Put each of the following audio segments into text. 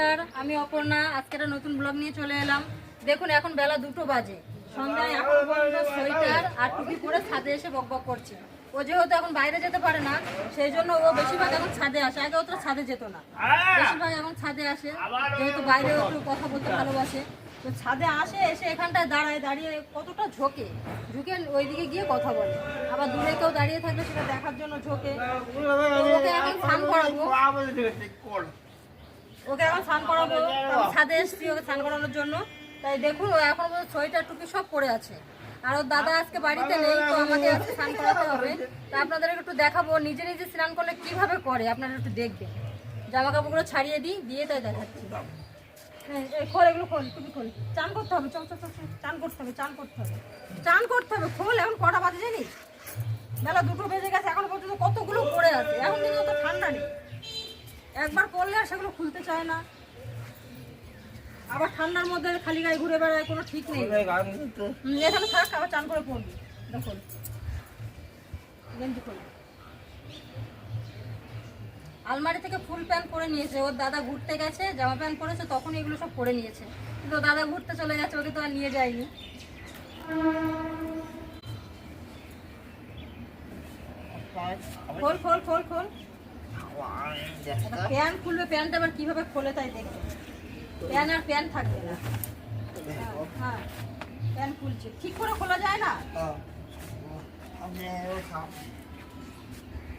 নমস্কার, আমি অপর্ণা। আজকে একটা নতুন ব্লগ নিয়ে চলে এলাম। দেখুন এখন বেলা 2টো বাজে, সন্ধ্যায় এখন পর্যন্ত সোয়েটার আর টুপি পরে ছাদে এসে বকবক করছে। ও যেহেতু এখন বাইরে যেতে পারে না, সেই জন্য ও বেশিরভাগ এখন ছাদে আসে। আগে ও তো ছাদে যেত না, বেশিরভাগ এখন ছাদে আসে, যেহেতু বাইরে একটু কথা বলতে ভালোবাসে। তো ছাদে আসে, এসে এখানটায় দাঁড়ায়, দাঁড়িয়ে কতটা ঝোঁকে ওইদিকে গিয়ে কথা বলে। আবার দূরে কেউ দাঁড়িয়ে থাকলে সেটা দেখার জন্য ঝোঁকে। ওকে এখন স্নান করাবো, ছাদে এসছি ওকে স্নান করানোর জন্য। তাই দেখুন ও এখন সোয়েটার টুপি সব পরে আছে। আর ওর দাদা আজকে বাড়িতে নেই, তো আমাকে আজকে স্নান করাতে হবে। তা আপনাদের একটু দেখাবো নিজে নিজে স্নান করলে কিভাবে করে, আপনারা একটু দেখবেন। জামা কাপড়গুলো ছাড়িয়ে দিয়ে তাই দেখাচ্ছি। খোল, এগুলো খোল, টুপি খোল। চান করতে হবে, চল চল চল, চান করতে হবে, চান করতে হবে, চান করতে হবে। খোল, এখন কটা বাজে জানিস? বেলা 2টো বেজে গেছে, এখনো পর্যন্ত কতগুলো পড়ে আছে। এখন কিন্তু তো ঠান্ডা নেই, একবার করলে আর সেগুলো খুলতে চায় না। আবার ঠান্ডার মধ্যে খালি গায়ে ঘুরে বেড়ায়, কোনো ঠিক নেই। এখানে থাক, আবার চান করে পড়বি। দেখুন গেঞ্জি খোল। আলমারি থেকে ফুল প্যান্ট পরে নিয়েছে। ওর দাদা ঘুরতে গেছে, জামা প্যান্ট পরেছে, তখন এগুলো সব পরে নিয়েছে। কিন্তু দাদা ঘুরতে চলে গেছে, ওকে তো আর নিয়ে যায়নি। খোল খোল খোল খোল, প্যান্ট খুলবে। প্যান্ট আবার কিভাবে খোলে তাই দেখবে। প্যান্ট আর প্যান্ট থাকবে না। হ্যাঁ, প্যান্ট খুলছে, ঠিক করে খোলা যায় না।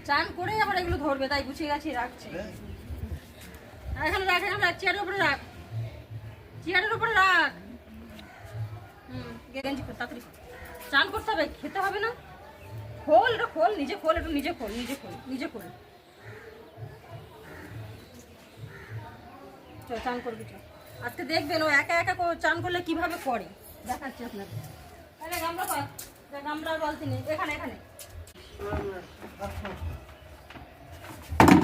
চান করে আবার এগুলো ধরবে, তাই গুছিয়ে গাছিয়ে রাখছে। এখানে রাখ, এখানে রাখ, চেয়ারের উপরে রাখ, চেয়ারের উপরে রাখ। গেঞ্জি তাড়াতাড়ি চান করতে হবে, খেতে হবে না। খোল, এটা খোল, নিজে খোল, একটু নিজে খোল, নিজে খোল, নিজে খোল। চল চান করবি, চল। আজকে দেখবেন ও একা একা চান করলে কিভাবে করে, দেখাচ্ছি আপনাকে। আরে গামলা পাক, গামলা বালতি নেই, এখানে এখানে।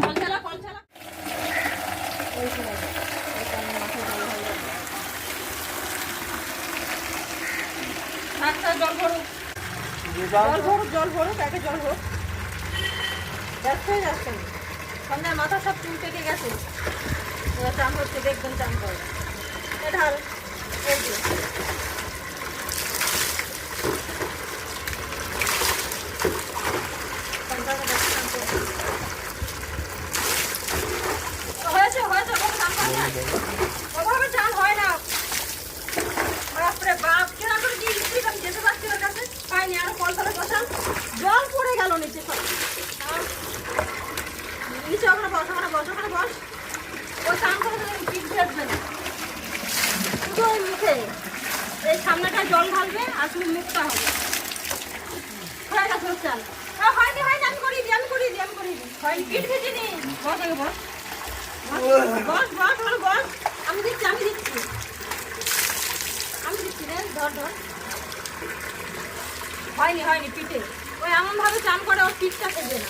কল চালা, কল চালা। ওই সময় জল ভরুক, জল ভরুক, জল ভরুক, একে জল ভরুক। ব্যস্ত হয়ে যাচ্ছে, সন্ধ্যায় মাথা সব চুল পেকে গেছে। এবার চান হচ্ছে, দেখবেন চান করে। ঢাল, এই যে হয়েছে, হয়েছে, ওভাবে চান হয় না। বাপরে বাপ, কেনা করে দিয়ে দিচ্ছি, আমি যেতে পারছি ওর কাছে, পাইনি। আরো কল ফলে বসান, জল পড়ে গেল নিচে সব। নিচে ওখানে বস, ওখানে বস, ওখানে বস। ওই চান করে পিঠ ভেজবে না, শুধু ওই মুখে এই সামনেটায় জল ঢালবে আর শুধু মুখটা হবে। হয়ে গেছে ওর চান। হয়নি, হয়নি, আমি করিয়ে দিই, আমি করিয়ে দিই, আমি করিয়ে দিই। হয়নি, পিঠ ভেজে নি। বস আগে, বস বস বস, ওখানে বস। আমি দিচ্ছি, আমি দিচ্ছি, আমি দিচ্ছি রে, ধর ধর। হয়নি, হয়নি পিঠে। ওই এমন ভাবে চান করে ওর পিঠটা ভেজে না।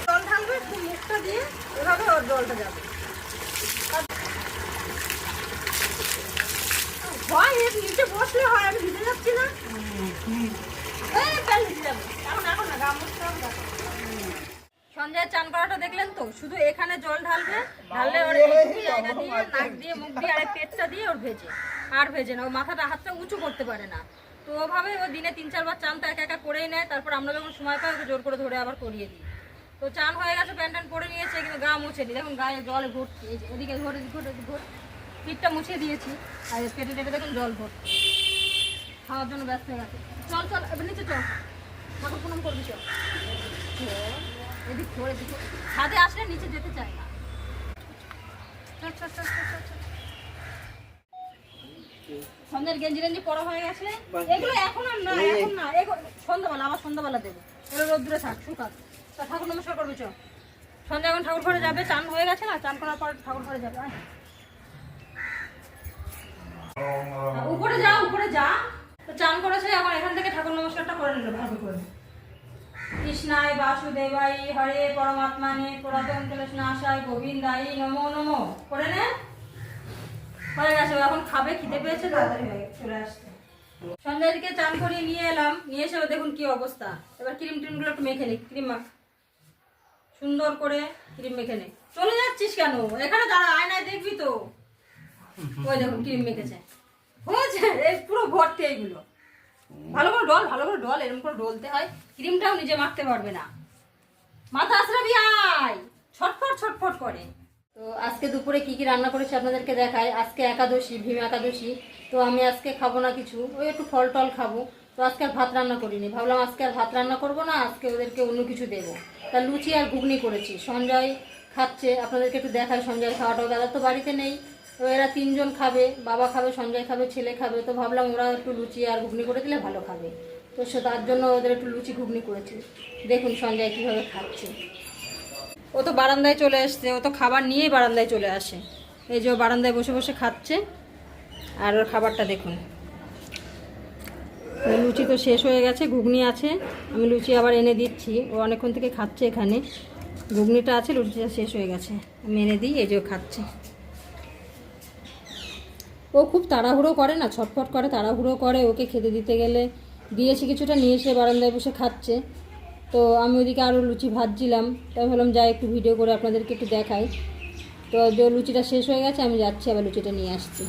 জল ঢালবে, শুধু মুখটা দিয়ে এভাবে ওর জলটা যাবে। হয় এর নিচে বসলে হয়, আমি ভিজে যাচ্ছি না। সঞ্জয় চান করাটা দেখলেন তো, শুধু এখানে জল ঢালবে, ঢাললে ওর জায়গা দিয়ে, নাক দিয়ে, মুখ দিয়ে আর পেটটা দিয়ে ওর ভেজে। আর ভেজে না, ও মাথাটা হাতটা উঁচু করতে পারে না। তো ওভাবে ও দিনে 3-4 বার চান তো একা একা করেই নেয়। তারপর আমরা যখন সময় পাই ওকে জোর করে ধরে আবার করিয়ে দিই। তো চান হয়ে গেছে, প্যান্ট ট্যান্ট পরে নিয়েছে, কিন্তু গা মুছেনি। দেখুন গায়ে জলে ভর্তি, এই যে এদিকে ধরে ঘুরে পিঠটা মুছিয়ে দিয়েছি, আর পেটে টেটে দেখুন জল ভর্তি। খাওয়ার জন্য ব্যস্ত হয়ে গেছে। চল চল, এবার নিচে চল, ঠাকুর প্রণাম করবি, চল। এদিক ধরে এদিকে, ছাদে আসলে নিচে যেতে চায় না। চল চল চল চল চল। সন্ধ্যার গেঞ্জি রেঞ্জি পরা হয়ে গেছে। এগুলো এখন আর না, এখন না, সন্ধ্যাবেলা, আবার সন্ধ্যাবেলা দেবো। এগুলো রোদ্দুরে থাক, শুকাক। তা ঠাকুর নমস্কার করবি, চল। সন্ধ্যা এখন ঠাকুর ঘরে যাবে, চান হয়ে গেছে না, চান করার পর ঠাকুর ঘরে যাবে। উপরে যা, উপরে যা। তো চান করেছে, এখন এখান থেকে ঠাকুর নমস্কারটা করে নিল ভালো করে। কৃষ্ণায় বাসুদেবাই হরে পরমাত্মানে পুরাতন কৃষ্ণাশায় গোবিন্দাই নমো নমো করে নে। হয়ে গেছে, এখন খাবে, খিদে পেয়েছে, তাড়াতাড়ি হয়ে চলে আসছে। সন্ধ্যাদিকে চান করিয়ে নিয়ে এলাম, নিয়ে এসে দেখুন কি অবস্থা। এবার ক্রিম ট্রিমগুলো একটু মেখে নি, ক্রিম মাখ, সুন্দর করে ক্রিম মেখে নে। চলে যাচ্ছিস কেন? এখানে দাঁড়া, আয়নায় দেখবি তো। ওই দেখুন ক্রিম মেখেছে হয়েছে, এই পুরো ভর্তি এইগুলো। ভালো করে ডল, ভালো করে ডল, এরকম করে ডলতে হয়। ক্রিমটাও নিজে মাখতে পারবে না। মাথা আসরাবি আয়, ছটফট ছটফট করে। তো আজকে দুপুরে কি কি রান্না করেছি আপনাদেরকে দেখাই। আজকে একাদশী, ভীম একাদশী। তো আমি আজকে খাবো না কিছু, ওই একটু ফল টল খাবো। তো আজকে আর ভাত রান্না করিনি, ভাবলাম আজকে আর ভাত রান্না করবো না, আজকে ওদেরকে অন্য কিছু দেবো। তা লুচি আর ঘুগনি করেছি। সঞ্জয় খাচ্ছে, আপনাদেরকে একটু দেখাই সঞ্জয় খাওয়াটাও। দাদা তো বাড়িতে নেই, তো এরা তিনজন খাবে, বাবা খাবে, সঞ্জয় খাবে, ছেলে খাবে। তো ভাবলাম ওরা একটু লুচি আর ঘুগনি করে দিলে ভালো খাবে। তো সে তার জন্য ওদের একটু লুচি ঘুগনি করেছি। দেখুন সঞ্জয় কীভাবে খাচ্ছে। ও তো বারান্দায় চলে আসছে, ও তো খাবার নিয়েই বারান্দায় চলে আসে। এই যে ও বারান্দায় বসে বসে খাচ্ছে। আর ওর খাবারটা দেখুন। লুচি তো শেষ হয়ে গেছে, ঘুগনি আছে, আমি লুচি আবার এনে দিচ্ছি। ও অনেকক্ষণ থেকে খাচ্ছে এখানে। ঘুগনিটা আছে, লুচিটা শেষ হয়ে গেছে, আমি এনে দিই। এই যে ও খাচ্ছে। ও খুব তাড়াহুড়ো করে না, ছটফট করে, তাড়াহুড়ো করে। ওকে খেতে দিতে গেলে দিয়েছি কিছুটা, নিয়ে এসে বারান্দায় বসে খাচ্ছে। তো আমি ওদিকে আরও লুচি ভাজছিলাম, তাই ভাবলাম যাই একটু ভিডিও করে আপনাদেরকে একটু দেখাই। তো যে লুচিটা শেষ হয়ে গেছে, আমি যাচ্ছি আবার লুচিটা নিয়ে আসছি।